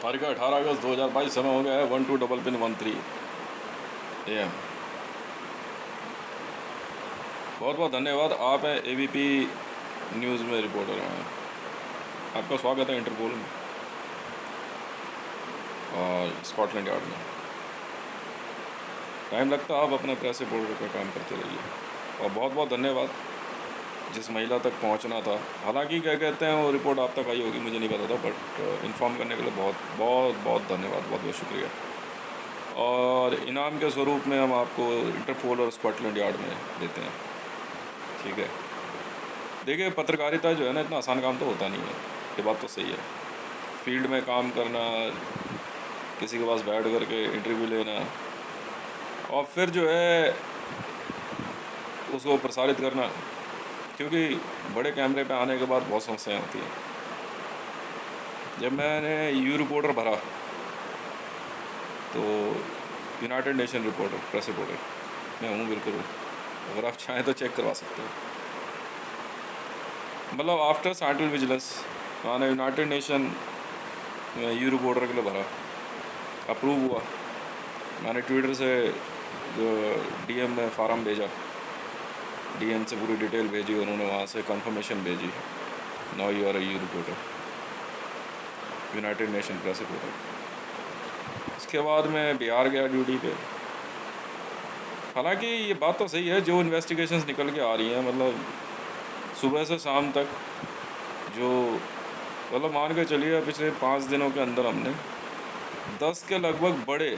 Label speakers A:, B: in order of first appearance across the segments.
A: तारीख 18 अगस्त 2022। समय हो गया है 12:13 AM। बहुत बहुत धन्यवाद। आप हैं ABP न्यूज़ में रिपोर्टर हैं। आपका स्वागत है इंटरपोल में और स्कॉटलैंड यार्ड में। टाइम लगता है, आप अपने प्रेस रिपोर्टर पर काम करते रहिए। और बहुत बहुत धन्यवाद जिस महिला तक पहुंचना था। हालांकि क्या कहते हैं वो रिपोर्ट आप तक आई होगी, मुझे नहीं पता था, बट इन्फॉर्म करने के लिए बहुत बहुत बहुत धन्यवाद, बहुत बहुत शुक्रिया। और इनाम के स्वरूप में हम आपको इंटरपोल और स्कॉटलैंड यार्ड में देते हैं, ठीक है। देखिए, पत्रकारिता जो है ना, इतना आसान काम तो होता नहीं है, ये बात तो सही है। फील्ड में काम करना, किसी के पास बैठ करके इंटरव्यू लेना और फिर जो है उसको प्रसारित करना, क्योंकि बड़े कैमरे पे आने के बाद बहुत समस्याएं होती हैं। जब मैंने यू रिपोर्टर भरा तो United nation reporter, press reporter मैं हूँ, बिल्कुल हूँ। अगर आप चाहें तो चेक करवा सकते हो। मतलब आफ्टर सेंट्रल विजिलेंस मैंने यूनाइटेड नेशन यू रिपोर्टर के लिए भरा, अप्रूव हुआ। मैंने ट्विटर से जो DM में फार्म भेजा, DM से पूरी डिटेल भेजी, उन्होंने वहाँ से कंफर्मेशन भेजी, now you are you reporter, United Nation press reporter. उसके बाद मैं बिहार गया ड्यूटी पे। हालांकि ये बात तो सही है, जो इन्वेस्टिगेशंस निकल के आ रही हैं, मतलब सुबह से शाम तक, जो मतलब मान के चलिए पिछले 5 दिनों के अंदर हमने 10 के लगभग बड़े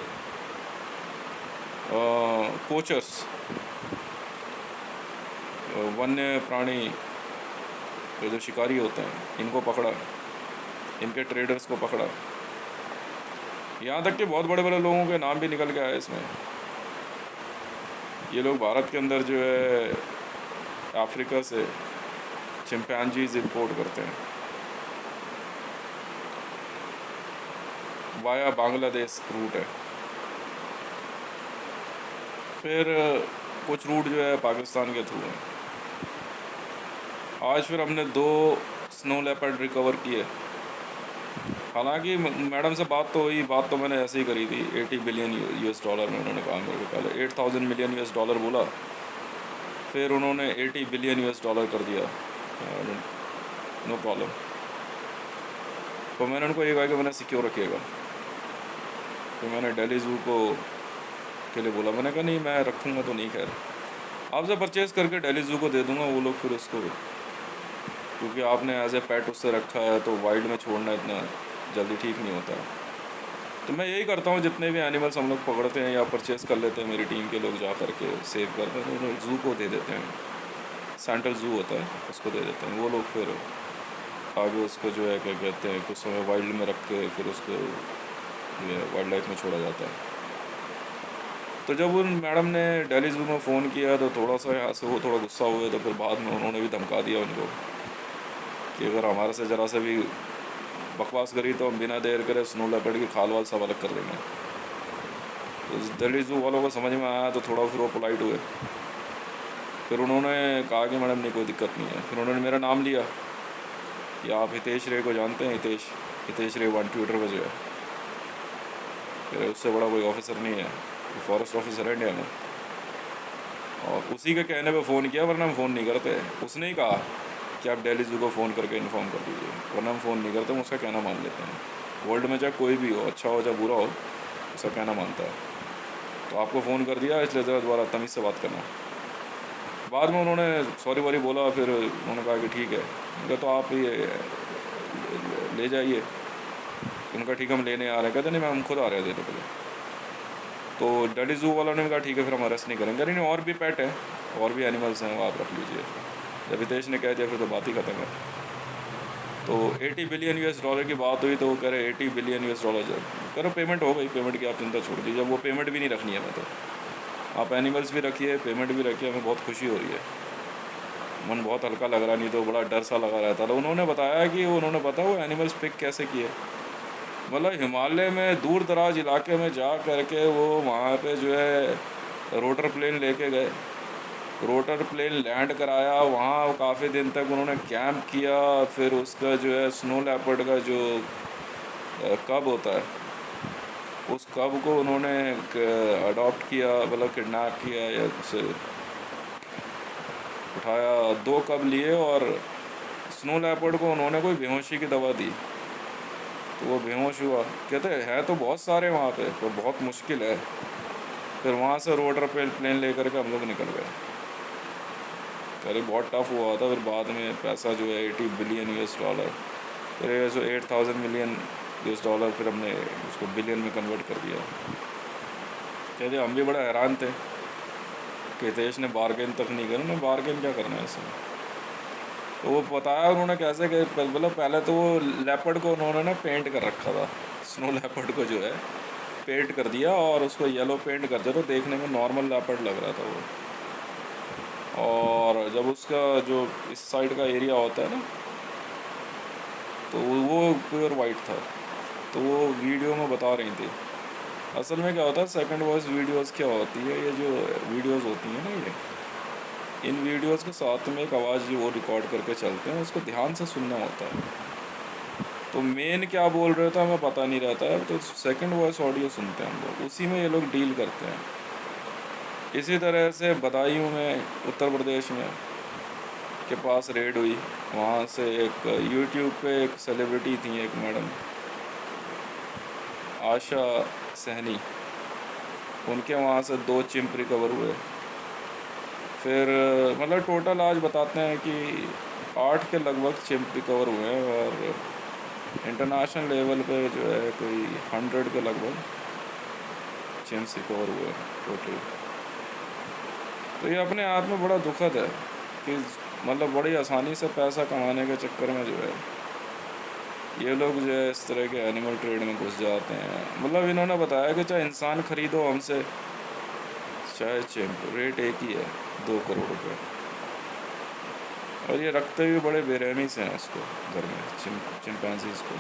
A: कोचर्स, वन्य प्राणी जो शिकारी होते हैं, इनको पकड़ा, इनके ट्रेडर्स को पकड़ा। यहाँ तक कि बहुत बड़े बड़े लोगों के नाम भी निकल के आए इसमें। ये लोग भारत के अंदर जो है अफ्रीका से चिंपैंजीज इंपोर्ट करते हैं वाया बांग्लादेश रूट है। फिर कुछ रूट जो है पाकिस्तान के थ्रू है। आज फिर हमने 2 स्नो लेपर्ड रिकवर किए। हालांकि मैडम से बात तो हुई, बात तो मैंने ऐसे ही करी थी, $80 बिलियन में उन्होंने कहा मेरे को। पहले $8,000 मिलियन बोला, फिर उन्होंने $80 बिलियन कर दिया। No problem. तो मैंने उनको ये कहा कि मैंने सिक्योर रखिएगा। तो मैंने दिल्ली ज़ू को के लिए बोला, मैंने कहा नहीं मैं रखूँगा तो नहीं, खैर आपसे परचेज़ करके दिल्ली ज़ू को दे दूँगा, वो लोग फिर उसको, क्योंकि आपने एज ए पेट उससे रखा है तो वाइल्ड में छोड़ना इतना जल्दी ठीक नहीं होता। तो मैं यही करता हूँ, जितने भी एनिमल्स हम लोग पकड़ते हैं या परचेज़ कर लेते हैं, मेरी टीम के लोग जा करके सेव करते हैं, तो ज़ू को दे देते हैं। सेंट्रल ज़ू होता है, उसको दे देते हैं। वो लोग फिर आगे उसको जो है क्या कहते हैं, कुछ समय वाइल्ड में रख के फिर उसको वाइल्ड लाइफ में छोड़ा जाता है। तो जब उन मैडम ने दिल्ली ज़ू में फ़ोन किया तो थोड़ा सा यहाँ से वो थोड़ा गुस्सा हुए, तो फिर बाद में उन्होंने भी धमका दिया उनको कि अगर हमारे से ज़रा से भी बकवास करी तो हम बिना देर करे स्नो लेपर्ड की खाल वाल सब अलग कर देंगे। तो दिल्ली ज़ू वालों को समझ में आया तो थोड़ा फिर वो पोलाइट हुए। फिर उन्होंने कहा कि मैडम नहीं कोई दिक्कत नहीं है। फिर उन्होंने मेरा नाम लिया कि आप हितेश रे को जानते हैं, हितेश रे 1 ट्विटर पर जो है, फिर उससे बड़ा कोई ऑफिसर नहीं है, फॉरेस्ट ऑफिसर है इंडिया में। और उसी के कहने पे फ़ोन किया, वरना हम फ़ोन नहीं करते। उसने ही कहा कि आप दिल्ली ज़ू को फ़ोन करके इन्फॉर्म कर दीजिए, वरना हम फ़ोन नहीं करते। हम उसका कहना मान लेते हैं। वर्ल्ड में चाहे कोई भी हो, अच्छा हो चाहे बुरा हो, उसका कहना मानता है। तो आपको फ़ोन कर दिया, इसलिए ज़रा दोबारा तमीज़ से बात करना। बाद में उन्होंने सॉरी वॉरी बोला, फिर उन्होंने कहा कि ठीक है। उनका तो आप ये ले जाइए। उनका ठीक है हम लेने आ रहे हैं। कहते नहीं मैम हम खुद आ रहे हैं देने के लिए। तो दिल्ली ज़ू वालों ने कहा ठीक है फिर हम अरेस्ट नहीं करेंगे। नहीं और भी पेट हैं, और भी एनिमल्स हैं, वो आप रख लीजिए। जब हितेश ने कह दिया फिर तो बात ही ख़त्म है। तो $80 बिलियन की बात हुई तो वो कह रहे $80 बिलियन करो, पेमेंट हो गई, पेमेंट की आप चिंता छोड़ दीजिए। अब वो पेमेंट भी नहीं रखनी है मैं तो। आप एनिमल्स भी रखिए, पेमेंट भी रखिए, हमें बहुत खुशी हो रही है। मन बहुत हल्का लग रहा, नहीं तो बड़ा डर सा लगा रहता था। उन्होंने बताया कि उन्होंने पता वो एनिमल्स पिक कैसे किए। मतलब हिमालय में दूर दराज इलाके में जा करके वो वहाँ पे जो है रोटर प्लेन लेके गए, रोटर प्लेन लैंड कराया, वहाँ काफ़ी दिन तक उन्होंने कैंप किया। फिर उसका जो है स्नो लेपर्ड का जो कब होता है, उस कब को उन्होंने अडॉप्ट किया, मतलब किडनैप किया या उसे उठाया। 2 कब लिए और स्नो लेपर्ड को उन्होंने कोई बेहोशी की दवा दी तो वो बेहोश हुआ। कहते हैं तो बहुत सारे वहाँ पे, तो बहुत मुश्किल है। फिर वहाँ से रोटर पे प्लेन लेकर के हम लोग निकल गए। अरे बहुत टफ हुआ था। फिर बाद में पैसा जो है 80 बिलियन यूएस डॉलर, फिर ये जो 8000 मिलियन यूएस डॉलर, फिर हमने उसको बिलियन में कन्वर्ट कर दिया। कहते हम भी बड़ा हैरान थे कि देश ने बार्गेन तक नहीं करा। बार्गेन क्या करना है इसमें। तो वो बताया उन्होंने कैसे कि मतलब पहले तो वो लेपर्ड को उन्होंने ना पेंट कर रखा था, स्नो लेपर्ड को जो है पेंट कर दिया और उसको येलो पेंट कर दिया, तो देखने में नॉर्मल लेपर्ड लग रहा था वो। और जब उसका जो इस साइड का एरिया होता है ना, तो वो प्योर वाइट था। तो वो वीडियो में बता रही थी असल में क्या होता है। सेकंड वॉइस वीडियोस क्या होती है, ये जो वीडियोस होती हैं ना, ये इन वीडियोस के साथ में एक आवाज़ जो वो रिकॉर्ड करके चलते हैं, उसको ध्यान से सुनना होता है। तो मेन क्या बोल रहे थे हमें पता नहीं रहता है, तो सेकंड वॉइस ऑडियो सुनते हैं हम लोग, उसी में ये लोग डील करते हैं। इसी तरह से बदायूं में, उत्तर प्रदेश में के पास रेड हुई। वहाँ से एक यूट्यूब पे एक सेलिब्रिटी थी, एक मैडम आशा सहनी, उनके वहाँ से 2 चिंप रिकवर हुए। फिर मतलब टोटल आज बताते हैं कि 8 के लगभग चिंप रिकवर हुए हैं और इंटरनेशनल लेवल पे जो है कोई 100 के लगभग चिंप्स रिकवर हुए हैं टोटल। तो ये अपने आप में बड़ा दुखद है कि मतलब बड़ी आसानी से पैसा कमाने के चक्कर में जो है ये लोग जो है इस तरह के एनिमल ट्रेड में घुस जाते हैं। मतलब इन्होंने बताया कि चाहे इंसान ख़रीदो हमसे, चाहे चिंप, रेट एक ही है, 2 करोड़ रुपये। और ये रखते हुए बड़े बेरहमी से हैं उसको घर में, चिंपैंजीज़ को।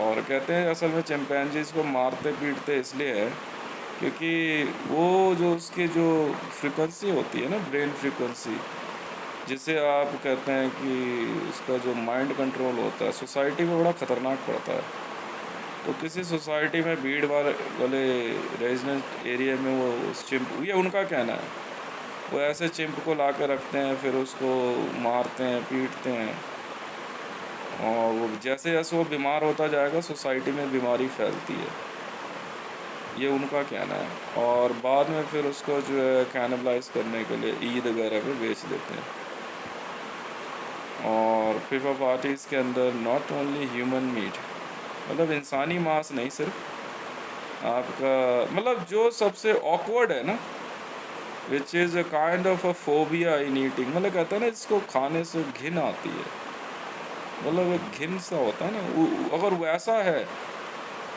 A: और कहते हैं असल में चिंपैंजीज़ को मारते पीटते इसलिए है क्योंकि वो जो उसकी जो फ्रीक्वेंसी होती है ना, ब्रेन फ्रीक्वेंसी, जिसे आप कहते हैं कि उसका जो माइंड कंट्रोल होता है, सोसाइटी में बड़ा ख़तरनाक पड़ता है। तो किसी सोसाइटी में भीड़ वाले रेजिडेंट एरिया में वो उस चिंप, ये उनका कहना है, वो ऐसे चिंप को ला कर रखते हैं, फिर उसको मारते हैं, पीटते हैं, और वो जैसे जैसे वो बीमार होता जाएगा सोसाइटी में बीमारी फैलती है, ये उनका कहना है। और बाद में फिर उसको जो है कैनबलाइज करने के लिए ईद वगैरह पे बेच देते हैं। और फीफा पार्टीज़ के अंदर नॉट ओनली ह्यूमन मीट, मतलब इंसानी मांस नहीं, सिर्फ आपका मतलब जो सबसे ऑकवर्ड है ना, which is a kind of a phobia in eating, मतलब कहते हैं ना इसको खाने से घिन आती है, मतलब एक घिन सा होता है ना, अगर वैसा है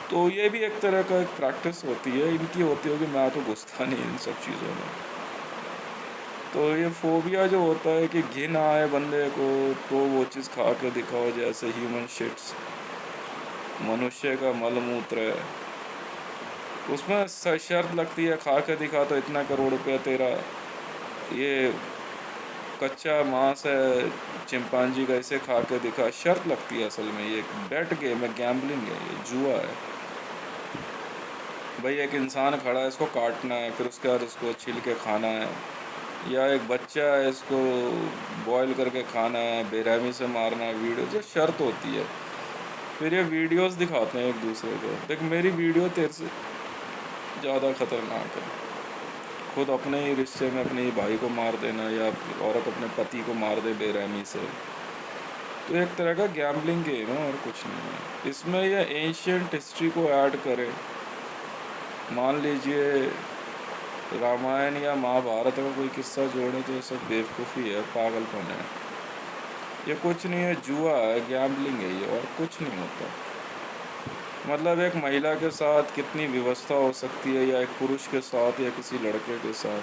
A: तो ये भी एक तरह का एक प्रैक्टिस होती है इनकी, होती होगी, मैं तो घुसता नहीं इन सब चीज़ों में। तो ये फोबिया जो होता है कि घिन आए बंदे को, तो वो चीज़ खा के दिखाओ, जैसे ह्यूमन शिट्स, मनुष्य का मल मूत्र है, उसमें शर्त लगती है खा के दिखा तो इतना करोड़ रुपया तेरा। ये कच्चा मांस है चिंपांजी का, इसे खा के दिखा, शर्त लगती है। असल में ये बेट गेम है, गैम्बलिंग है, ये जुआ है भाई। एक इंसान खड़ा है, इसको काटना है, फिर उसके बाद उसको छील के खाना है, या एक बच्चा है, इसको बॉयल करके खाना है, बेरहमी से मारना है, वीडियो जो शर्त होती है। फिर ये वीडियोस दिखाते हैं एक दूसरे को, देख मेरी वीडियो तेरे से ज़्यादा ख़तरनाक है। खुद अपने ही रिश्ते में अपने ही भाई को मार देना, या औरत अपने पति को मार दे बेरहमी से, तो एक तरह का गैम्बलिंग गेम है और कुछ नहीं है। इसमें ये एंशियंट हिस्ट्री को ऐड करें, मान लीजिए रामायण या महाभारत का कोई किस्सा जोड़े, तो ये सब बेवकूफ़ी है, पागलपन है। ये कुछ नहीं है, जुआ है, गैम्बलिंग है ये, और कुछ नहीं होता। मतलब एक महिला के साथ कितनी व्यवस्था हो सकती है, या एक पुरुष के साथ, या किसी लड़के के साथ,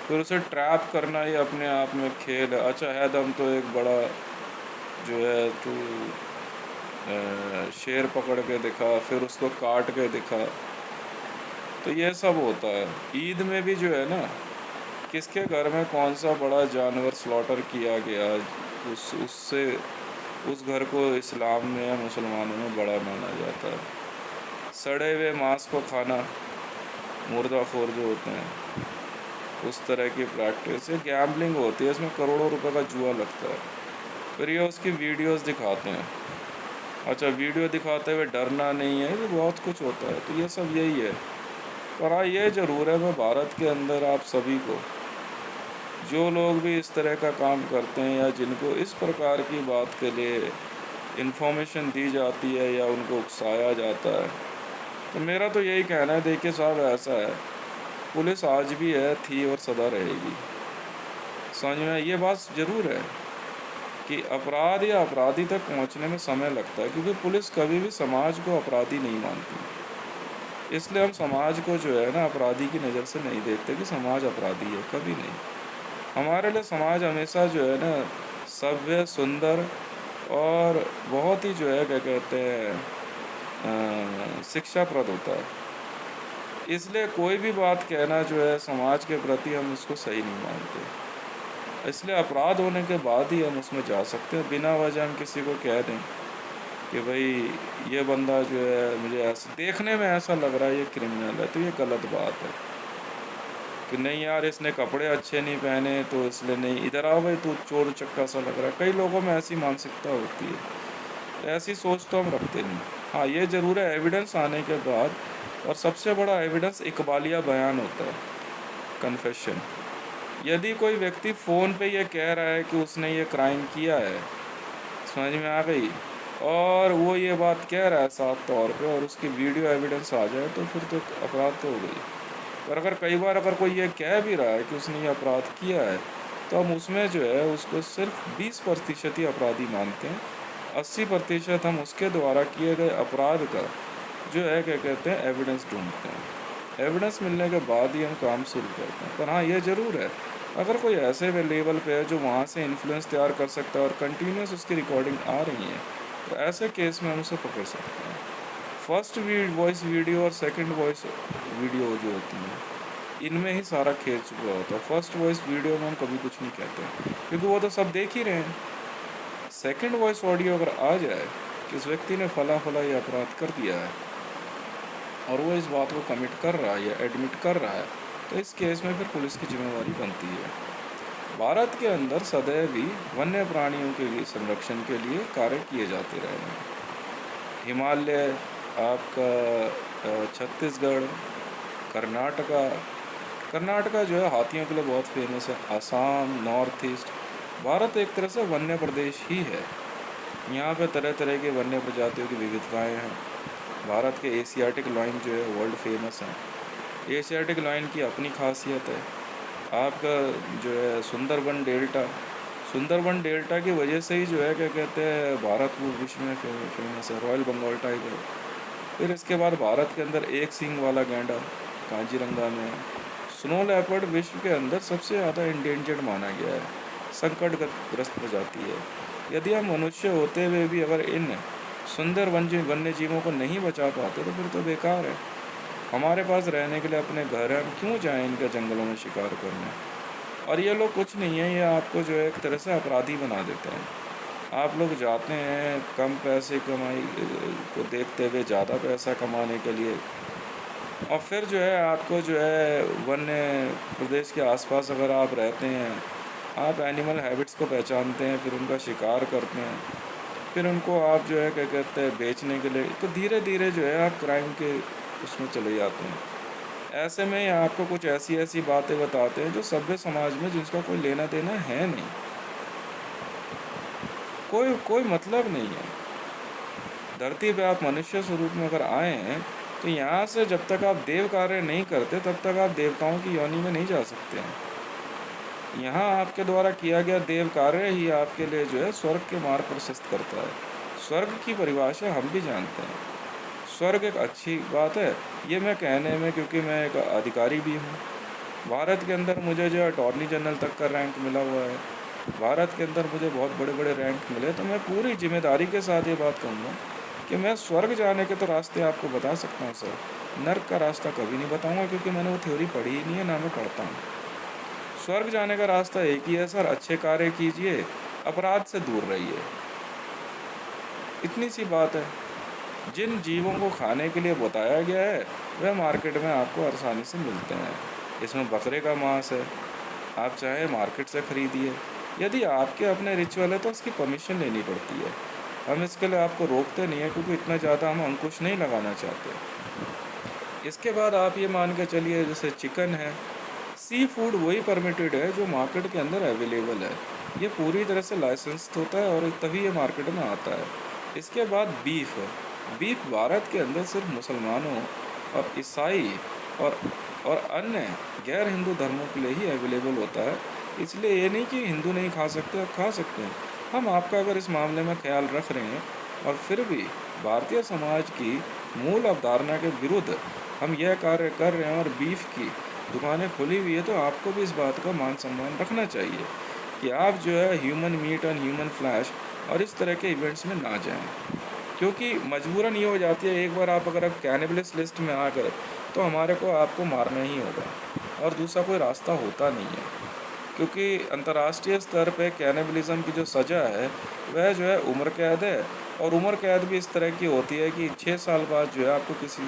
A: फिर उसे ट्रैप करना ये अपने आप में खेल है। अच्छा है दम तो एक बड़ा जो है तू शेर पकड़ के दिखा, फिर उसको काट के दिखा, तो ये सब होता है। ईद में भी जो है ना, किसके घर में कौन सा बड़ा जानवर स्लॉटर किया गया, उससे उस घर को इस्लाम में या मुसलमानों में बड़ा माना जाता है। सड़े हुए मांस को खाना, मुर्दाखोर जो होते हैं, उस तरह की प्रैक्टिस, ये गैम्बलिंग होती है, इसमें करोड़ों रुपए का जुआ लगता है। फिर ये उसकी वीडियोस दिखाते हैं। अच्छा, वीडियो दिखाते हुए डरना नहीं है, ये बहुत कुछ होता है। तो ये सब यही है। पर हाँ, ये ज़रूर है, मैं भारत के अंदर आप सभी को, जो लोग भी इस तरह का काम करते हैं या जिनको इस प्रकार की बात के लिए इन्फॉर्मेशन दी जाती है या उनको उकसाया जाता है, तो मेरा तो यही कहना है, देखिए साहब, ऐसा है, पुलिस आज भी है, थी और सदा रहेगी। समझ में ये बात ज़रूर है कि अपराध या अपराधी तक पहुंचने में समय लगता है, क्योंकि पुलिस कभी भी समाज को अपराधी नहीं मानती। इसलिए हम समाज को जो है ना अपराधी की नज़र से नहीं देखते कि समाज अपराधी है, कभी नहीं। हमारे लिए समाज हमेशा जो है ना सभ्य, सुंदर और बहुत ही जो है क्या कहते हैं शिक्षाप्रद होता है। इसलिए कोई भी बात कहना जो है समाज के प्रति हम इसको सही नहीं मानते। इसलिए अपराध होने के बाद ही हम उसमें जा सकते हैं। बिना वजह हम किसी को कह दें कि भाई ये बंदा जो है मुझे ऐसे देखने में ऐसा लग रहा है ये क्रिमिनल है, तो ये गलत बात है। कि नहीं यार, इसने कपड़े अच्छे नहीं पहने तो इसलिए नहीं, इधर आओ भाई, तू चोर चक्का सा लग रहा है। कई लोगों में ऐसी मानसिकता होती है, तो ऐसी सोच तो हम रखते नहीं। हाँ, ये ज़रूर है, एविडेंस आने के बाद, और सबसे बड़ा एविडेंस इकबालिया बयान होता है, कन्फेशन। यदि कोई व्यक्ति फ़ोन पे ये कह रहा है कि उसने ये क्राइम किया है, समझ में आ गई, और वो ये बात कह रहा है साफ तौर पे, और उसकी वीडियो एविडेंस आ जाए, तो फिर तो अपराध तो हो गई। पर अगर कई बार अगर कोई ये कह भी रहा है कि उसने ये अपराध किया है, तो हम उसमें जो है उसको सिर्फ 20% ही अपराधी मानते हैं। 80% हम उसके द्वारा किए गए अपराध का जो है क्या कहते हैं एविडेंस ढूंढते हैं। एविडेंस मिलने के बाद ही हम काम शुरू करते हैं। पर हाँ, ये ज़रूर है, अगर कोई ऐसे लेवल पे है जो वहाँ से इन्फ्लुएंस तैयार कर सकता है और कंटिन्यूस उसकी रिकॉर्डिंग आ रही है, तो ऐसे केस में हम उसे पकड़ सकते हैं। फर्स्ट वॉइस वीडियो और सेकंड वॉइस वीडियो जो होती हैं, इनमें ही सारा खेल चुका होता है। फर्स्ट वॉइस वीडियो में हम कभी कुछ नहीं कहते, क्योंकि वो तो सब देख ही रहे हैं। सेकंड वॉइस ऑडियो अगर आ जाए कि उस व्यक्ति ने फला फला ये अपराध कर दिया है और वो इस बात को कमिट कर रहा है या एडमिट कर रहा है, तो इस केस में फिर पुलिस की जिम्मेवारी बनती है। भारत के अंदर सदैव ही वन्य प्राणियों के लिए संरक्षण के लिए कार्य किए जाते रहे हैं। हिमालय, आपका छत्तीसगढ़, कर्नाटका, कर्नाटका जो है हाथियों के लिए बहुत फेमस है, आसाम, नॉर्थ ईस्ट। भारत एक तरह से वन्य प्रदेश ही है। यहाँ पे तरह तरह के वन्य प्रजातियों की विविधताएं हैं। भारत के एशियाटिक लाइन जो है वर्ल्ड फेमस है। एशियाटिक लाइन की अपनी खासियत है। आपका जो है सुंदरबन डेल्टा की वजह से ही जो है क्या कहते हैं भारत वो विश्व में फेमस है, रॉयल बंगाल टाइगर। फिर इसके बाद भारत के अंदर एक सींग वाला गैंडा काजीरंगा में है। स्नो लेपर्ड विश्व के अंदर सबसे ज़्यादा इंडेंजर्ड माना गया है, संकटग्रस्त प्रजाति है। यदि हम मनुष्य होते हुए भी अगर इन सुंदर वन्य जीवों को नहीं बचा पाते तो फिर तो बेकार है। हमारे पास रहने के लिए अपने घर हैं, हम क्यों जाएं इनके जंगलों में शिकार करने। और ये लोग कुछ नहीं है, ये आपको जो है एक तरह से अपराधी बना देते हैं। आप लोग जाते हैं कम पैसे कमाई को देखते हुए ज़्यादा पैसा कमाने के लिए, और फिर जो है आपको जो है वन्य प्रदेश के आसपास अगर आप रहते हैं, आप एनिमल हैबिट्स को पहचानते हैं, फिर उनका शिकार करते हैं, फिर उनको आप जो है क्या कहते हैं बेचने के लिए, तो धीरे धीरे जो है आप क्राइम के उसमें चले जाते हैं। ऐसे में आपको कुछ ऐसी ऐसी बातें बताते हैं जो सभ्य समाज में जिसका कोई लेना देना है नहीं, कोई मतलब नहीं है। धरती पे आप मनुष्य स्वरूप में अगर आए हैं, तो यहाँ से जब तक आप देव कार्य नहीं करते तब तक आप देवताओं की योनि में नहीं जा सकते हैं। यहाँ आपके द्वारा किया गया देव कार्य ही आपके लिए जो है स्वर्ग के मार्ग प्रशस्त करता है। स्वर्ग की परिभाषा हम भी जानते हैं। स्वर्ग एक अच्छी बात है ये मैं कहने में, क्योंकि मैं एक अधिकारी भी हूँ। भारत के अंदर मुझे जो अटॉर्नी जनरल तक का रैंक मिला हुआ है, भारत के अंदर मुझे बहुत बड़े बड़े रैंक मिले, तो मैं पूरी जिम्मेदारी के साथ ये बात कहूँगा कि मैं स्वर्ग जाने के तो रास्ते आपको बता सकता हूँ सर, नर्क का रास्ता कभी नहीं बताऊँगा, क्योंकि मैंने वो थ्योरी पढ़ी ही नहीं है, ना मैं पढ़ता हूँ। स्वर्ग जाने का रास्ता एक ही है सर, अच्छे कार्य कीजिए, अपराध से दूर रहिए। इतनी सी बात है। जिन जीवों को खाने के लिए बताया गया है वह मार्केट में आपको आसानी से मिलते हैं। इसमें बकरे का मांस है, आप चाहे मार्केट से खरीदिए। यदि आपके अपने रिचुअल है तो उसकी परमिशन लेनी पड़ती है। हम इसके लिए आपको रोकते नहीं हैं क्योंकि इतना ज़्यादा हम अंकुश नहीं लगाना चाहते। इसके बाद आप ये मान के चलिए जैसे चिकन है, सी फूड वही परमिटेड है जो मार्केट के अंदर अवेलेबल है। ये पूरी तरह से लाइसेंस्ड होता है और तभी ये मार्केट में आता है। इसके बाद बीफ है। बीफ भारत के अंदर सिर्फ मुसलमानों और ईसाई और और अन्य गैर हिंदू धर्मों के लिए ही अवेलेबल होता है। इसलिए ये नहीं कि हिंदू नहीं खा सकते, आप खा सकते हैं। हम आपका अगर इस मामले में ख्याल रख रहे हैं और फिर भी भारतीय समाज की मूल अवधारणा के विरुद्ध हम यह कार्य कर रहे हैं और बीफ की दुकानें खुली हुई है, तो आपको भी इस बात का मान सम्मान रखना चाहिए कि आप जो है human meat and human flesh और इस तरह के इवेंट्स में ना जाएं। क्योंकि मजबूरन ये हो जाती है, एक बार आप अगर कैनिबलिस्ट लिस्ट में आ गए तो हमारे को आपको मारना ही होगा और दूसरा कोई रास्ता होता नहीं है। क्योंकि अंतर्राष्ट्रीय स्तर पे कैनिबलिज्म की जो सज़ा है वह जो है उम्र कैद है, और उम्र कैद भी इस तरह की होती है कि 6 साल बाद जो है आपको किसी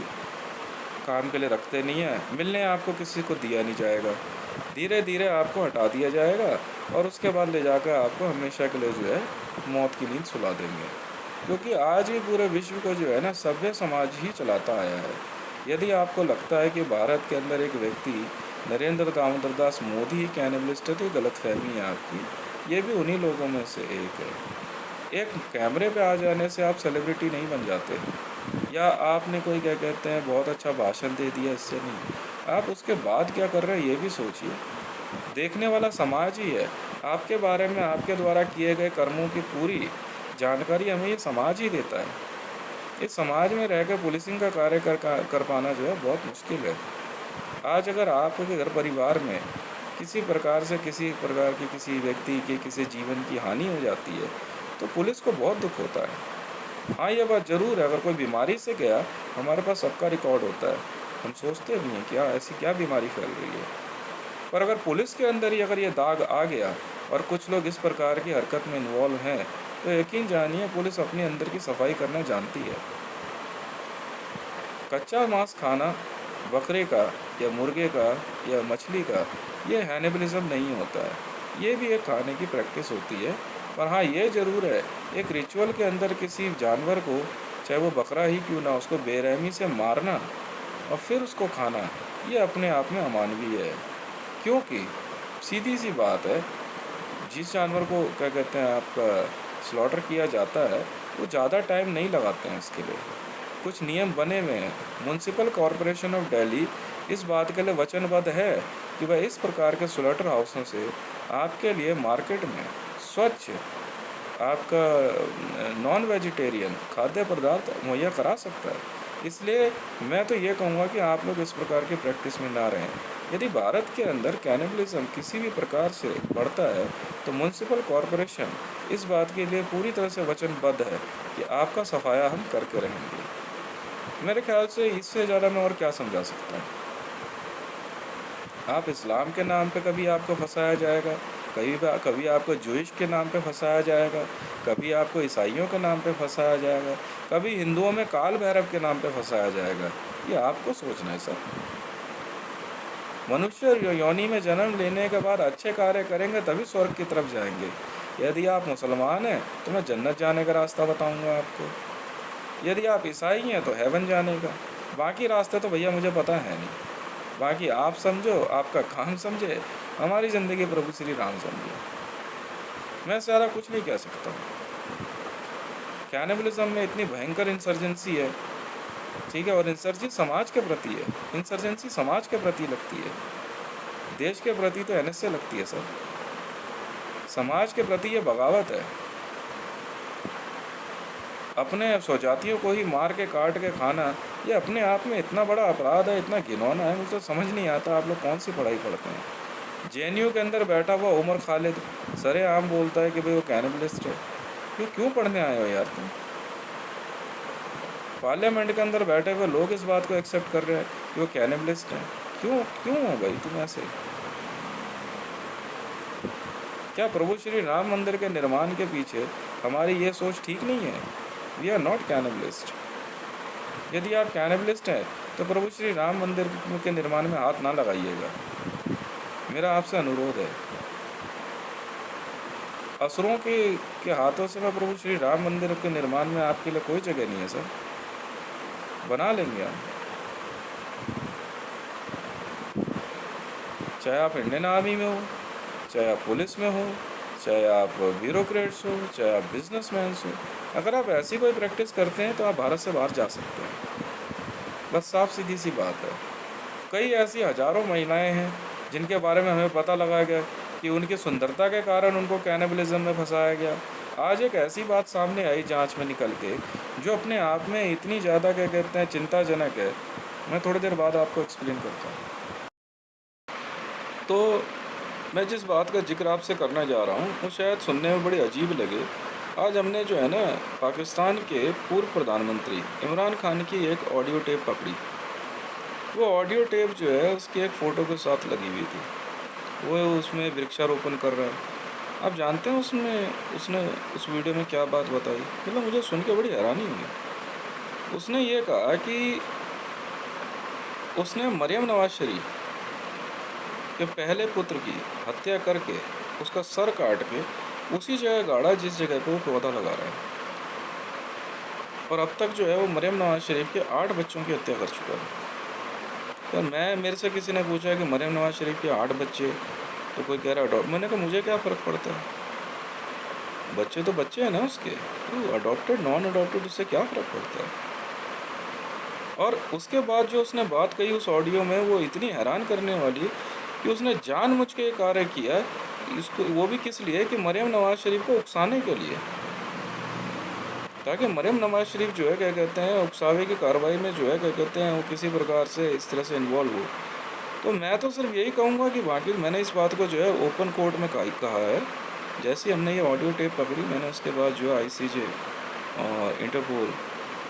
A: काम के लिए रखते नहीं है, मिलने आपको किसी को दिया नहीं जाएगा, धीरे धीरे आपको हटा दिया जाएगा और उसके बाद ले जाकर आपको हमेशा के लिए जो है मौत की नींद सुला देंगे। क्योंकि आज भी पूरे विश्व को जो है ना सभ्य समाज ही चलाता आया है। यदि आपको लगता है कि भारत के अंदर एक व्यक्ति नरेंद्र दामोदर दास मोदी ही कैनिबलिस्ट है तो गलतफहमी है आपकी। ये भी उन्हीं लोगों में से एक है। एक कैमरे पे आ जाने से आप सेलिब्रिटी नहीं बन जाते, या आपने कोई क्या कहते हैं बहुत अच्छा भाषण दे दिया इससे नहीं। आप उसके बाद क्या कर रहे हैं ये भी सोचिए। देखने वाला समाज ही है। आपके बारे में आपके द्वारा किए गए कर्मों की पूरी जानकारी हमें ये समाज ही देता है। इस समाज में रह कर पुलिसिंग का कार्य कर पाना जो है बहुत मुश्किल है। आज अगर आपके घर परिवार में किसी प्रकार से किसी प्रकार की किसी व्यक्ति के किसी जीवन की हानि हो जाती है तो पुलिस को बहुत दुख होता है। हाँ, ये बात ज़रूर है, अगर कोई बीमारी से गया हमारे पास सबका रिकॉर्ड होता है, हम सोचते नहीं हैं क्या ऐसी क्या बीमारी फैल रही है। पर अगर पुलिस के अंदर ही अगर ये दाग आ गया और कुछ लोग इस प्रकार की हरकत में इन्वॉल्व हैं तो यकीन जानिए पुलिस अपने अंदर की सफाई करना जानती है। कच्चा मांस खाना बकरे का या मुर्गे का या मछली का ये हैनिबलिज्म नहीं होता है, ये भी एक खाने की प्रैक्टिस होती है। पर हाँ, ये ज़रूर है एक रिचुअल के अंदर किसी जानवर को, चाहे वो बकरा ही क्यों ना, उसको बेरहमी से मारना और फिर उसको खाना, ये अपने आप में अमानवीय है। क्योंकि सीधी सी बात है, जिस जानवर को क्या कहते हैं आपका स्लॉटर किया जाता है वो ज़्यादा टाइम नहीं लगाते हैं इसके लिए। कुछ नियम बने हुए हैं। म्युनिसिपल कॉरपोरेशन ऑफ दिल्ली इस बात के लिए वचनबद्ध है कि वह इस प्रकार के स्लॉटर हाउसों से आपके लिए मार्केट में स्वच्छ आपका नॉन वेजिटेरियन खाद्य पदार्थ मुहैया करा सकता है। इसलिए मैं तो ये कहूँगा कि आप लोग इस प्रकार की प्रैक्टिस में ना रहें। यदि भारत के अंदर कैनिबलिज्म किसी भी प्रकार से बढ़ता है तो म्युनिसिपल कॉरपोरेशन इस बात के लिए पूरी तरह से वचनबद्ध है कि आपका सफाया हम करके रहेंगे। मेरे ख्याल से इससे ज़्यादा मैं और क्या समझा सकता हूँ। आप इस्लाम के नाम पे कभी आपको फंसाया जाएगा, कभी आपको जूइश के नाम पे फंसाया जाएगा, कभी आपको ईसाइयों के नाम पे फंसाया जाएगा, कभी हिंदुओं में काल भैरव के नाम पे फंसाया जाएगा। ये आपको सोचना है सर। मनुष्य योनि में जन्म लेने के बाद अच्छे कार्य करेंगे तभी स्वर्ग की तरफ जाएंगे। यदि आप मुसलमान हैं तो मैं जन्नत जाने का रास्ता बताऊंगा आपको, यदि आप ईसाई हैं तो हेवन जाने का। बाकी रास्ते तो भैया मुझे पता है नहीं। बाकी आप समझो, आपका काम समझे, हमारी ज़िंदगी प्रभु श्री राम समझे। मैं ज़्यादा कुछ नहीं कह सकता हूँ। कैनिबलिज्म में इतनी भयंकर इंसर्जेंसी है, ठीक है, और इंसर्जी समाज के प्रति है। इंसर्जेंसी समाज के प्रति लगती है, देश के प्रति तो एनएसए लगती है सर। समाज के प्रति ये बगावत है। अपने स्वजातियों को ही मार के काट के खाना, ये अपने आप में इतना बड़ा अपराध है, इतना घिनौना है। मुझे तो समझ नहीं आता आप लोग कौन सी पढ़ाई पढ़ते हैं। जेएनयू के अंदर बैठा हुआ उमर खालिद सरेआम बोलता है कि भाई वो कैनिबलिस्ट है। ये क्यों पढ़ने आए हो यार तुम? पार्लियामेंट के अंदर बैठे हुए लोग इस बात को एक्सेप्ट कर रहे हैं कि वो कैनिबलिस्ट हैं। क्यों क्यों हो भाई तुम ऐसे? क्या प्रभु श्री राम मंदिर के निर्माण के पीछे हमारी ये सोच ठीक नहीं है वी आर नॉट कैनिबलिस्ट। यदि आप कैनिबलिस्ट हैं तो प्रभु श्री राम मंदिर के निर्माण में हाथ ना लगाइएगा, मेरा आपसे अनुरोध है। असुरों के हाथों से मैं प्रभु श्री राम मंदिर के निर्माण में आपके लिए कोई जगह नहीं है सर, बना लेंगे हम। चाहे आप इंडियन आर्मी में हो, चाहे आप पुलिस में हो, चाहे आप ब्यूरोक्रेट्स हो, चाहे आप बिजनेसमैन हो, अगर आप ऐसी कोई प्रैक्टिस करते हैं तो आप भारत से बाहर जा सकते हैं। बस साफ सीधी सी बात है। कई ऐसी हजारों महिलाएं हैं जिनके बारे में हमें पता लगा गया कि उनकी सुंदरता के कारण उनको कैनिबलिज्म में फंसाया गया। आज एक ऐसी बात सामने आई जांच में निकल के जो अपने आप में इतनी ज़्यादा क्या कहते हैं चिंताजनक है। मैं थोड़ी देर बाद आपको एक्सप्लेन करता हूँ। तो मैं जिस बात का जिक्र आपसे करना जा रहा हूँ वो शायद सुनने में बड़ी अजीब लगे। आज हमने जो है ना पाकिस्तान के पूर्व प्रधानमंत्री इमरान खान की एक ऑडियो टेप पकड़ी। वो ऑडियो टेप जो है उसकी एक फ़ोटो के साथ लगी हुई थी। वो उसमें वृक्षारोपण कर रहा है। आप जानते हैं उसने उस वीडियो में क्या बात बताई? मतलब मुझे सुन के बड़ी हैरानी हुई। उसने ये कहा कि उसने मरियम नवाज शरीफ के पहले पुत्र की हत्या करके उसका सर काट के उसी जगह गाड़ा जिस जगह पे वो पौधा लगा रहा है। और अब तक जो है वो मरियम नवाज शरीफ के 8 बच्चों की हत्या कर चुका है। तो मेरे से किसी ने पूछा कि मरियम नवाज शरीफ के 8 बच्चे, तो कोई कह रहा अडॉप्ट। मैंने कहा मुझे क्या फ़र्क पड़ता है, बच्चे तो बच्चे हैं ना उसके, तो अडॉप्टेड नॉन अडॉप्टेड उससे क्या फ़र्क पड़ता है। और उसके बाद जो उसने बात कही उस ऑडियो में वो इतनी हैरान करने वाली कि उसने जानबूझ के कार्य किया इसको, वो भी किस लिए कि मरियम नवाज शरीफ को उकसाने के लिए, ताकि मरियम नवाज शरीफ जो है क्या कहते हैं उकसावे की कार्रवाई में जो है क्या कहते हैं वो किसी प्रकार से इस तरह से इन्वॉल्व हो। तो मैं तो सिर्फ यही कहूँगा कि बाकी मैंने इस बात को जो है ओपन कोर्ट में कहा है। जैसे ही हमने ये ऑडियो टेप पकड़ी मैंने उसके बाद जो है ICJ और इंटरपोल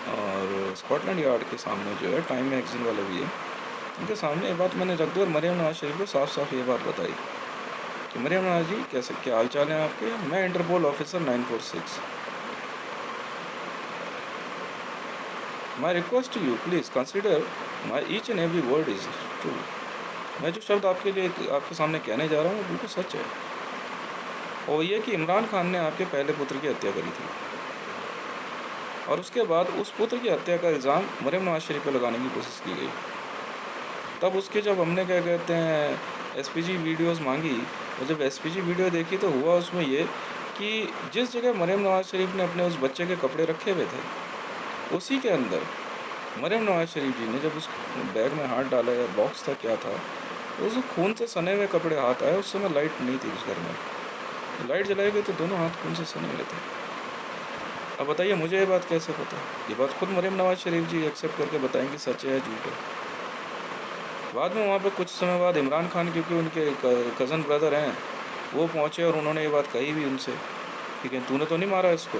A: और स्कॉटलैंड यार्ड के सामने जो है टाइम मैगजीन वाले भी है उनके सामने ये बात मैंने रख दी और मरियम नवाज शरीफ को साफ साफ ये बात बताई कि मरियम नवाज जी कैसे क्या हाल चाल हैं आपके, मैं Interpol officer 946, my request to you please consider my each and every word is true. मैं जो शब्द आपके लिए आपके सामने कहने जा रहा हूँ वो बिल्कुल सच है। और ये कि इमरान खान ने आपके पहले पुत्र की हत्या करी थी और उसके बाद उस पुत्र की हत्या का इल्ज़ाम मरियम नवाज शरीफ पर लगाने की कोशिश की गई। तब उसके जब हमने क्या कहते हैं SPG वीडियोस मांगी और जब SPG वीडियो देखी तो हुआ उसमें ये कि जिस जगह मरियम नवाज शरीफ ने अपने उस बच्चे के कपड़े रखे हुए थे उसी के अंदर मरियम नवाज शरीफ जी ने जब उस बैग में हाथ डाला या बॉक्स था क्या था तो उस खून से सने हुए कपड़े हाथ आए। उस समय लाइट नहीं थी उस घर में, लाइट जलाई गई तो दोनों हाथ खून से सने हुए थे। अब बताइए मुझे ये बात कैसे पता? ये बात खुद मरियम नवाज शरीफ जी एक्सेप्ट करके बताएंगे सच है या झूठ है। बाद में वहाँ पे कुछ समय बाद इमरान खान क्योंकि उनके कज़न ब्रदर हैं वो पहुँचे और उन्होंने ये बात कही भी उनसे कि तूने तो नहीं मारा इसको।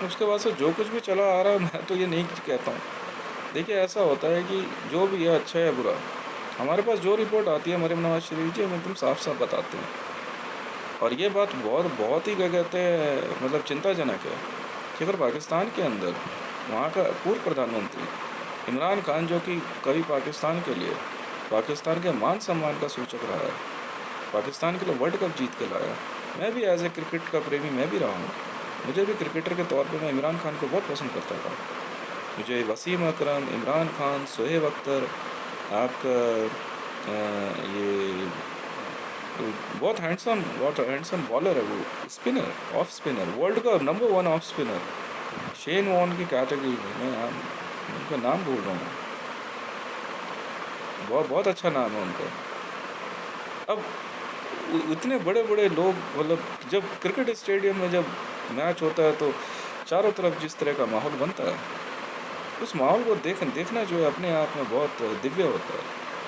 A: उसके बाद से जो कुछ भी चला आ रहा है मैं तो ये नहीं कहता हूँ। देखिए ऐसा होता है कि जो भी है अच्छा है बुरा, हमारे पास जो रिपोर्ट आती है मरियम नवाज शरीफ जी हम एकदम साफ साफ बताते हैं। और ये बात बहुत ही क्या कहते हैं मतलब चिंताजनक है कि अगर पाकिस्तान के अंदर वहाँ का पूर्व प्रधानमंत्री इमरान खान जो कि कभी पाकिस्तान के लिए पाकिस्तान के मान सम्मान का सूचक रहा है, पाकिस्तान के लिए वर्ल्ड कप जीत के लाया। मैं भी एज ए क्रिकेट का प्रेमी मैं भी रहा हूँ, मुझे भी क्रिकेटर के तौर पे मैं इमरान खान को बहुत पसंद करता था। मुझे वसीम अकरम, इमरान खान, शोएब अख्तर, आपका ये बहुत हैंडसम बॉलर है वो, स्पिनर ऑफ स्पिनर वर्ल्ड का number 1 off spinner Shane Warne की कैटेगरी में, मैं उनका नाम भूल रहा हूँ, बहुत अच्छा नाम है उनका। अब इतने बड़े बड़े लोग मतलब जब क्रिकेट स्टेडियम में जब मैच होता है तो चारों तरफ जिस तरह का माहौल बनता है उस माहौल को देखना जो है अपने आप में बहुत दिव्य होता है।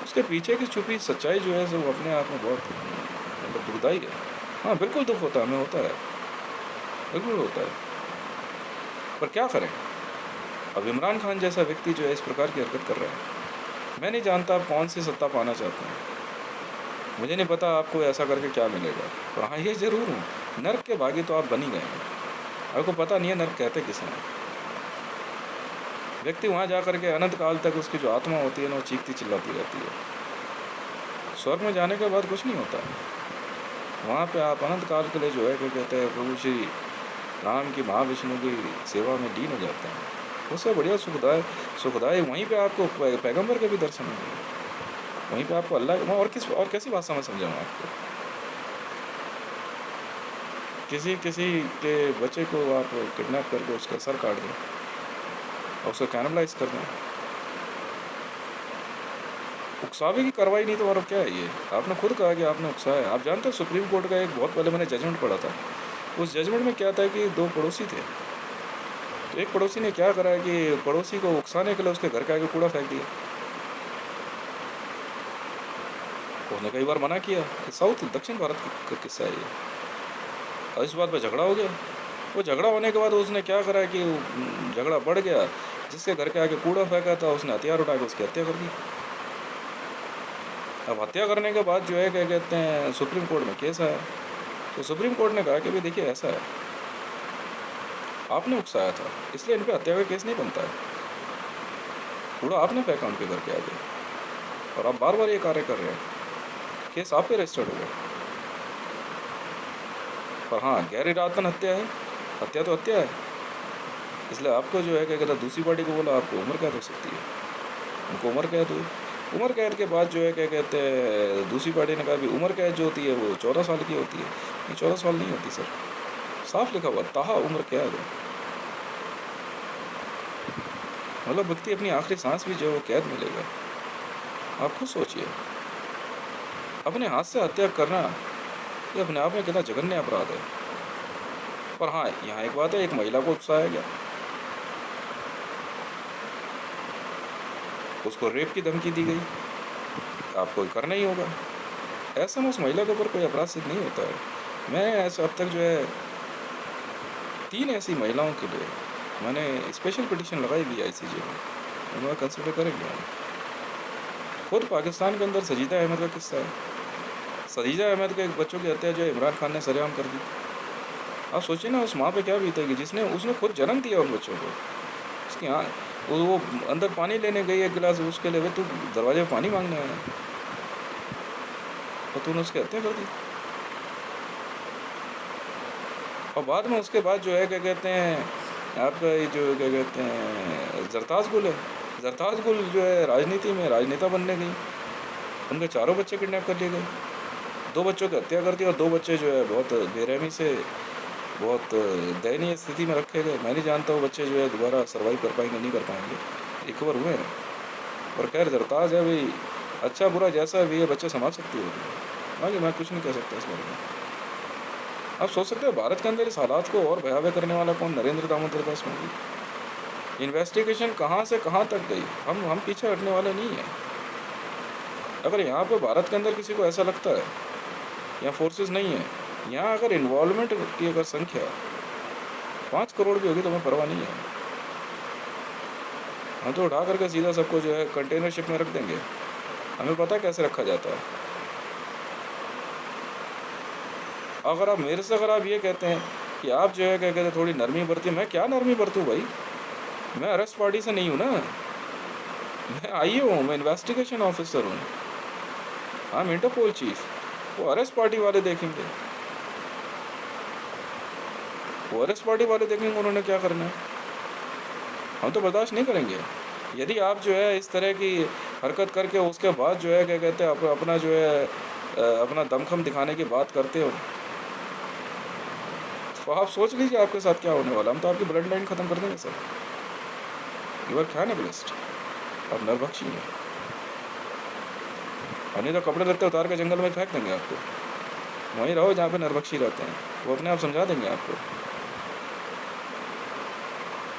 A: उसके पीछे की छुपी सच्चाई जो है वो अपने आप में बहुत मतलब दुखदाई है। हाँ बिल्कुल दुख होता है, हमें होता है, बिल्कुल होता है, पर क्या करें। अब इमरान खान जैसा व्यक्ति जो है इस प्रकार की हरकत कर रहा है, मैं नहीं जानता आप कौन सी सत्ता पाना चाहते हैं, मुझे नहीं पता आपको ऐसा करके क्या मिलेगा, पर हाँ ये ज़रूर हूँ नर्क के भागी तो आप बन ही गए हैं। आपको पता नहीं है नर्क कहते किसे हैं। व्यक्ति वहाँ जा कर के अनंत काल तक उसकी जो आत्मा होती है ना वो चीखती चिल्लाती रहती है। स्वर्ग में जाने के बाद कुछ नहीं होता। वहाँ पे आप अनंत काल के लिए जो है क्या कहते हैं प्रभु श्री राम की महाविष्णु की सेवा में लीन हो जाते हैं। उससे बढ़िया सुखदायी वहीं पे आपको पैगंबर के भी दर्शन होंगे, वहीं पे आपको अल्लाह मैं और कैसी भाषा में समझाऊँ आपको। किसी के बच्चे को आप किडनैप करके उसका सर काट दें और उसको कैनबलाइज कर दें, उकसावे की कार्रवाई नहीं तो और क्या है ये। आपने खुद कहा कि आपने उकसाया। आप जानते हो सुप्रीम कोर्ट का एक बहुत पहले मैंने जजमेंट पढ़ा था। उस जजमेंट में क्या था कि दो पड़ोसी थे, तो एक पड़ोसी ने क्या करा कि पड़ोसी को उकसाने के लिए उसके घर के आगे कूड़ा फेंक दिया। उसने कई बार मना किया। साउथ दक्षिण भारत का किस्सा है ये। और इस बात पर झगड़ा हो गया। वो झगड़ा होने के बाद उसने क्या करा कि झगड़ा बढ़ गया। जिसके घर के आगे कूड़ा फेंका था उसने हथियार उठा के उसकी हत्या कर दी। अब हत्या करने के बाद जो है क्या कहते हैं सुप्रीम कोर्ट में केस आया। तो सुप्रीम कोर्ट ने कहा कि भाई देखिए ऐसा है, आपने उकसाया था इसलिए इन पर हत्या का केस नहीं बनता है। कूड़ा आपने फेंका उनके घर के आगे और आप बार बार ये कार्य कर रहे हैं, केस आप पे रजिस्टर्ड हो गया। पर हाँ गैर इरादतन हत्या है, हत्या तो हत्या है। इसलिए आपको जो है क्या कहते हैं दूसरी पार्टी को बोला आपको उम्र कैद हो सकती है। उनको उम्र कैद हुई। उम्र कैद के बाद जो है क्या कहते हैं दूसरी पार्टी ने कहा भी उम्र कैद जो होती है वो 14 साल की होती है। नहीं 14 साल नहीं होती सर, साफ लिखा हुआ ताहा उम्र कैद है। मतलब व्यक्ति अपनी आखिरी सांस भी जो है वो कैद मिलेगा। आप खुद सोचिए, अपने हाथ से हत्या करना ये अपने आप में कितना जघन्य अपराध है। पर हाँ यहाँ एक बात है, एक महिला को उकसाया गया, उसको रेप की धमकी दी गई, आपको करना ही होगा। ऐसा में उस महिला के ऊपर कोई अपराध सिद्ध नहीं होता है। मैं ऐसा अब तक जो है 3 ऐसी महिलाओं के लिए मैंने स्पेशल पिटीशन लगाई भी ICJ में, उन्होंने कंसिडर करेंगे। खुद पाकिस्तान के अंदर सजीदा अहमद का किस्सा है। सजीदा अहमद के एक बच्चों की हत्या जो है इमरान खान ने सरेआम कर दी। आप सोचिए ना उस माँ पे क्या बीतेगी उसने खुद जन्म दिया उन बच्चों को। उसकी हाँ वो अंदर पानी लेने गई एक गिलास, उसके लिए तू दरवाजे पर पानी मांगने आया और तूने उसकी हत्या कर दी। और बाद में उसके बाद जो है क्या कहते हैं आपका ये जो क्या कहते हैं जरताज गुल है। जरताज गुल जो है राजनीति में राजनेता बनने गई, उनके 4 बच्चे किडनैप कर लिए गए। 2 बच्चों की हत्या कर दी और 2 बच्चे जो है बहुत बेरहमी से बहुत दयनीय स्थिति में रखे गए। मैं नहीं जानता वो बच्चे जो है दोबारा सर्वाइव कर पाएंगे नहीं कर पाएंगे, रिकवर हुए हैं। और खैर जरताज है भाई, अच्छा बुरा जैसा भी है बच्चे संभाल सकती होगी, बाकी मैं कुछ नहीं कह सकता इस बारे में। आप सोच सकते हो भारत के अंदर इस हालात को और भयावह करने वाला कौन? नरेंद्र दामोदर दास मोदी। इन्वेस्टिगेशन कहाँ से कहाँ तक गई, हम पीछे हटने वाले नहीं हैं। अगर यहाँ पे भारत के अंदर किसी को ऐसा लगता है यहाँ फोर्सेस नहीं है, यहाँ अगर इन्वॉल्वमेंट की अगर संख्या 5 करोड़ भी होगी तो हमें परवाह नहीं है। हम तो उठा करके सीधा सबको जो है कंटेनर शिप में रख देंगे, हमें पता है कैसे रखा जाता है। अगर आप मेरे से अगर आप ये कहते हैं कि आप जो है क्या कहते हैं थोड़ी नरमी बरती, मैं क्या नरमी बरतूँ भाई? मैं अरेस्ट पार्टी से नहीं हूँ ना, मैं IO हूँ, मैं इन्वेस्टिगेशन ऑफिसर हूँ, आई एम इंटरपोल चीफ। वो अरेस्ट पार्टी वाले देखेंगे, वो अरेस्ट पार्टी वाले देखेंगे उन्होंने क्या करना है। हम तो बर्दाश्त नहीं करेंगे। यदि आप जो है इस तरह की हरकत करके उसके बाद जो है क्या कहते हैं अपना जो है अपना दमखम दिखाने की बात करते हो तो आप सोच लीजिए आपके साथ क्या होने वाला। हम तो आपकी ब्लड लाइन ख़त्म कर देंगे सर। यू आर कैनिबलिस्ट, आप नरभक्षी हैं। और नहीं तो कपड़े लगते उतार के जंगल में फेंक देंगे आपको। वहीं रहो जहाँ पे नरभक्षी रहते हैं, वो अपने आप समझा देंगे आपको।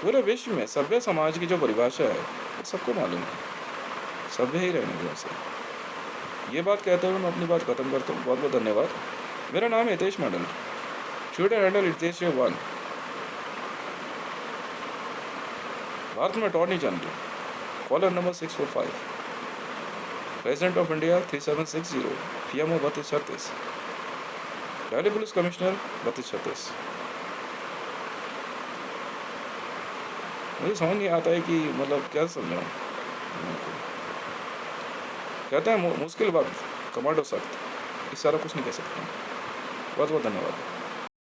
A: पूरे विश्व में सभ्य समाज की जो परिभाषा है वो सबको मालूम है, सभ्य ही रहने दो उसे। ये बात कहते हुए मैं अपनी बात खत्म करता हूँ। बहुत बहुत धन्यवाद। मेरा नाम है हितेश मंडल, ट्विटर हैंडल हितेश1। भारत में attorney general, caller number 645, President of India 3760, PMO 3236, Delhi police commissioner 3236। मुझे समझ नहीं आता है कि मतलब क्या समझाऊँ। कहते हैं मुश्किल वक्त कमांडो सख्त, इस सारा कुछ नहीं कह सकता। बहुत बहुत धन्यवाद।